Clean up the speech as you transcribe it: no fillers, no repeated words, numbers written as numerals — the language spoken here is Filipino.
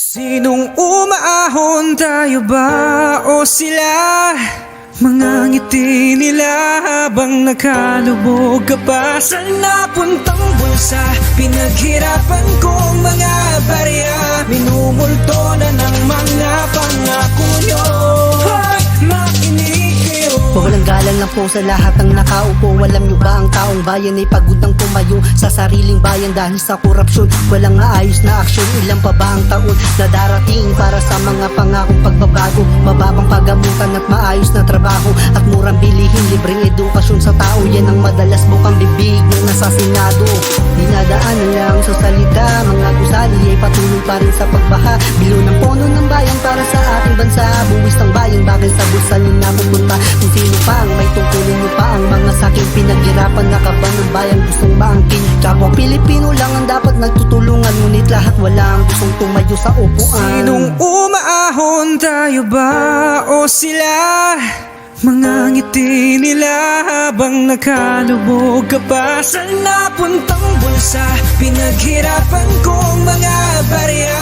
Sinong umaahon, tayo ba o sila? Mga ngiti nila habang nakalubog ka pa sa napuntang bulsa. Pinaghirapan kong mga barya, minumulto na ng mga pangako nyo. Hoy, makinig kayo. Walang galang lang po sa lahat ng nakaupo. Alam nyo ba ang taong bayan ay pagod ng tumayo sa sariling bayan dahil sa korupsyon? Walang maayos na aksyon. Ilan pa ba ang taon na darating para sa mga pangakong pagbabago? Mababang pagamutan at maayos na trabaho at murang bilihin, libreng edukasyon sa tao. Yan ang madalas bukang bibig ng nasa Senado. Dinadaan lang sa salita, mga gusali ay patuloy pa rin sa pagbaha. Bilo ng pono ng bayan para sa ating bansa. Buwis ng bayan, bakit sa bulsa nyo napupunta? Kung sino pa ang may tungkulin nyo pa ang mga saking pinaghirapan na kaban ng bayan gustong bangkin. Kapwa Pilipino lang ang dapat nagtutulungan, ngunit lahat wala ang gustong tumayo sa upuan. Sinong umaahon, tayo ba o sila? Mga ngiti nila habang nakalubog ka pa sa napuntang bulsa. Pinaghirapan kong mga barya,